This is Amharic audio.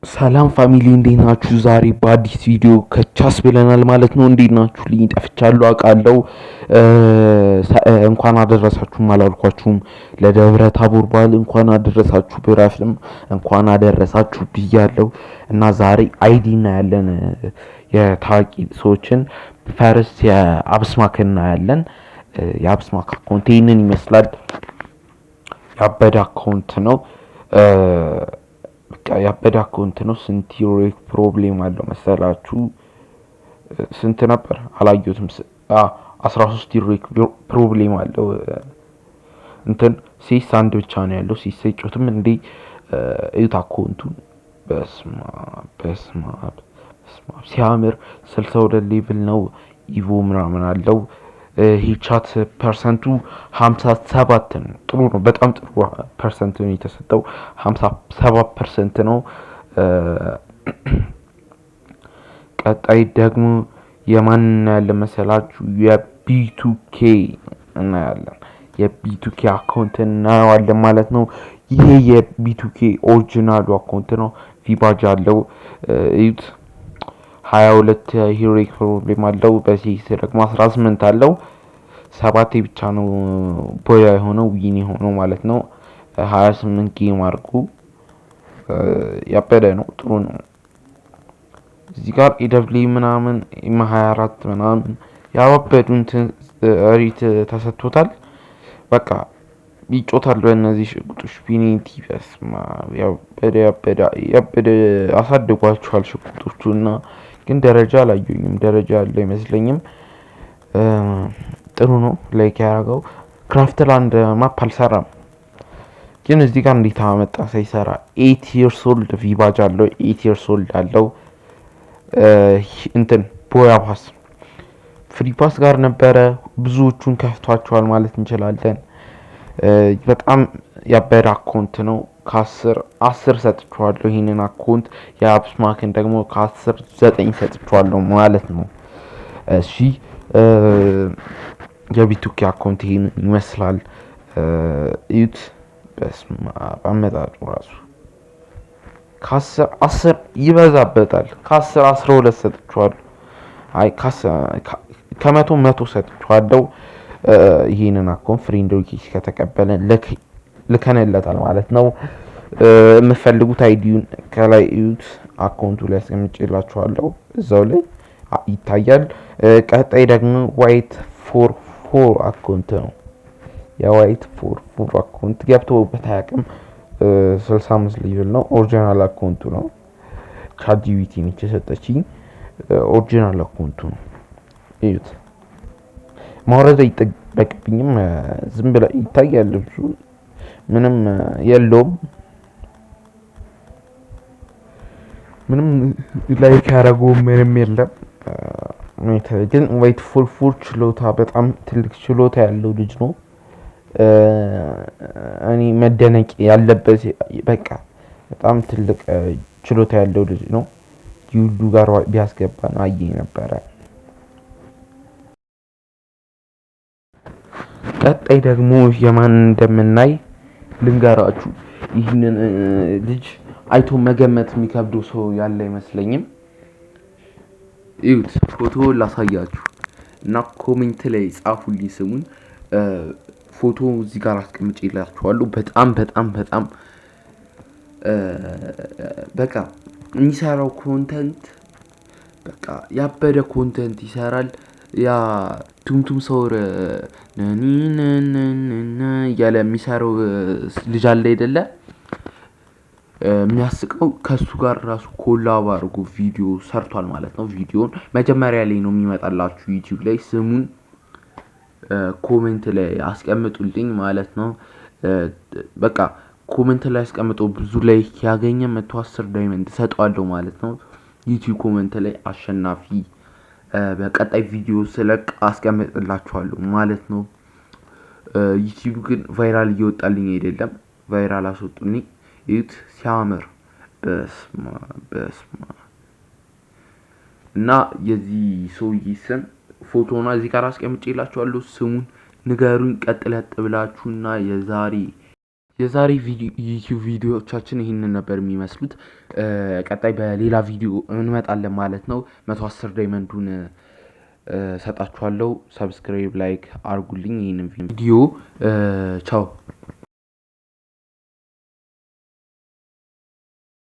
ሰላም ፋሚሊ እንዴት ናችሁ? ዛሬ በአዲስ ቪዲዮ ከቻስ ብለናል ማለት ነው። እንዴት ናችሁ? ልኝ ጠፍቻለሁ አውቃለሁ። እንኳን አደረሳችሁም አላልኳችሁም። ለደብረ ታቦር በዓል እንኳን አደረሳችሁ ብራፍልም እንኳን አደረሳችሁ ብያለሁ። እና ዛሬ አይዲ እናያለን የታዋቂ ሰዎችን። ፈርስት የአብስማክ እናያለን። የአብስማክ አካውንት ይህንን ይመስላል። ያበደ አካውንት ነው። ያበደ አካውንት ነው። ስንት ዩሮክ ፕሮብሌም አለው መሰላችሁ? ስንት ነበር አላየሁትም። 13 ዩሮክ ፕሮብሌም አለው። እንትን ሴስ አንድ ብቻ ነው ያለው። ሴስ አይጮትም እንዴ? እዩት አካውንቱን። በስማ ሲያምር 62 ሌቭል ነው። ኢቮ ምናምን አለው። ሂቻት ፐርሰንቱ 57 ነው። ጥሩ ነው። በጣም ጥሩ ፐርሰንት ነው የተሰጠው። 57% ነው። ቀጣይ ደግሞ የማን እናያለን መሰላችሁ? የቢ2ኬ እናያለን። የቢ2ኬ አካውንት እናየዋለን ማለት ነው። ይሄ የቢ2ኬ ኦሪጂናሉ አካውንት ነው። ቪባጅ አለው። እዩት 22 ሂሮይክ ፕሮብሌም አለው። በሲክስ ደግሞ 18 አለው። 7 ብቻ ነው ቦያ የሆነው ዊን የሆነው ማለት ነው። 28 ጌም አድርጉ። ያበደ ነው። ጥሩ ነው። እዚህ ጋር ኢደብሊ ምናምን 24 ምናምን ያወበዱ እንትን ሪት ተሰጥቶታል። በቃ ይጮታል በእነዚህ ሽጉጦች። ቢኒቲ በስማ ያበደ አሳድጓቸዋል ሽጉጦቹ እና ግን ደረጃ አላየሁኝም። ደረጃ ያለው አይመስለኝም። ጥሩ ነው። ላይክ ያደረገው ክራፍትላንድ ማፕ አልሰራም። ግን እዚህ ጋር እንዴት አመጣ ሳይሰራ? 8 years old ቪባጅ አለው። 8 years old አለው። እንትን ቦያ ፓስ ፍሪ ፓስ ጋር ነበረ። ብዙዎቹን ከፍቷቸዋል ማለት እንችላለን። በጣም ያበደ አካውንት ነው። ከ10 ሰጥቼዋለሁ ይሄንን አካውንት። የአብስማክን ደግሞ ከ10 9 ሰጥቼዋለሁ ማለት ነው። እሺ የቢ2ኬ አካውንት ይሄንን ይመስላል። እዩት። በስማ አመጣጡ ራሱ ከ10 ይበዛበታል። ከ10 12 ሰጥቼዋለሁ። አይ ከ100 ሰጥቼዋለሁ። ይሄንን አካውንት ፍሬንድ ሪኩዌስት ከተቀበለን ልከንለታል ማለት ነው። የምትፈልጉት አይዲውን ከላይ እዩት። አካውንቱ ላይ አስቀምጬላችኋለሁ። እዛው ላይ ይታያል። ቀጣይ ደግሞ ዋይት 44 አካውንት ነው። የዋይት 44 አካውንት ገብቶበት አያውቅም። 65 ሌቭል ነው። ኦሪጂናል አካውንቱ ነው። ቻትጂፒቲ ነች የሰጠችኝ። ኦሪጂናል አካውንቱ ነው። እዩት። ማውረድ አይጠበቅብኝም። ዝም ብላ ይታያል። ልብሱ ምንም የለውም። ምንም ላይክ ያደረገው ምንም የለም። ግን ዋይት 44 ችሎታ በጣም ትልቅ ችሎታ ያለው ልጅ ነው። እኔ መደነቅ ያለበት በቃ በጣም ትልቅ ችሎታ ያለው ልጅ ነው። ይሁሉ ጋር ቢያስገባን አየ ነበረ። ቀጣይ ደግሞ የማን እንደምናይ ልንገራችሁ። ይህንን ልጅ አይቶ መገመት የሚከብደው ሰው ያለ አይመስለኝም። እዩት። ፎቶ ላሳያችሁ እና ኮሜንት ላይ ጻፉልኝ ስሙን። ፎቶ እዚህ ጋር አስቀምጬላችኋለሁ። በጣም በቃ የሚሰራው ኮንተንት በቃ ያበደ ኮንተንት ይሰራል። ያ ቱምቱም ሰውር ያለ የሚሰራው ልጅ አለ አይደለ? የሚያስቀው ከሱ ጋር ራሱ ኮላብ አድርጎ ቪዲዮ ሰርቷል ማለት ነው። ቪዲዮን መጀመሪያ ላይ ነው የሚመጣላችሁ ዩቲዩብ ላይ። ስሙን ኮሜንት ላይ አስቀምጡልኝ ማለት ነው። በቃ ኮሜንት ላይ አስቀምጦ ብዙ ላይ ያገኘ 110 ዳይመንድ ሰጠዋለሁ ማለት ነው። ዩቲዩብ ኮሜንት ላይ አሸናፊ በቀጣይ ቪዲዮ ስለቅ አስቀምጥላችኋለሁ ማለት ነው። ዩቲዩብ ግን ቫይራል እየወጣልኝ አይደለም። ቫይራል አስወጡልኝ። እዩት ሲያምር። በስማ እና የዚህ ሰውዬ ስም ፎቶና እዚህ ጋር አስቀምጬላችኋለሁ። ስሙን ንገሩኝ። ቀጥለጥ ብላችሁና የዛሬ የዛሬ ዩቲዩብ ቪዲዮዎቻችን ይህንን ነበር የሚመስሉት። ቀጣይ በሌላ ቪዲዮ እንመጣለን ማለት ነው። 110 ዳይመንዱን ሰጣችኋለሁ። ሰብስክራይብ ላይክ አርጉልኝ ይህንን ቪዲዮ። ቻው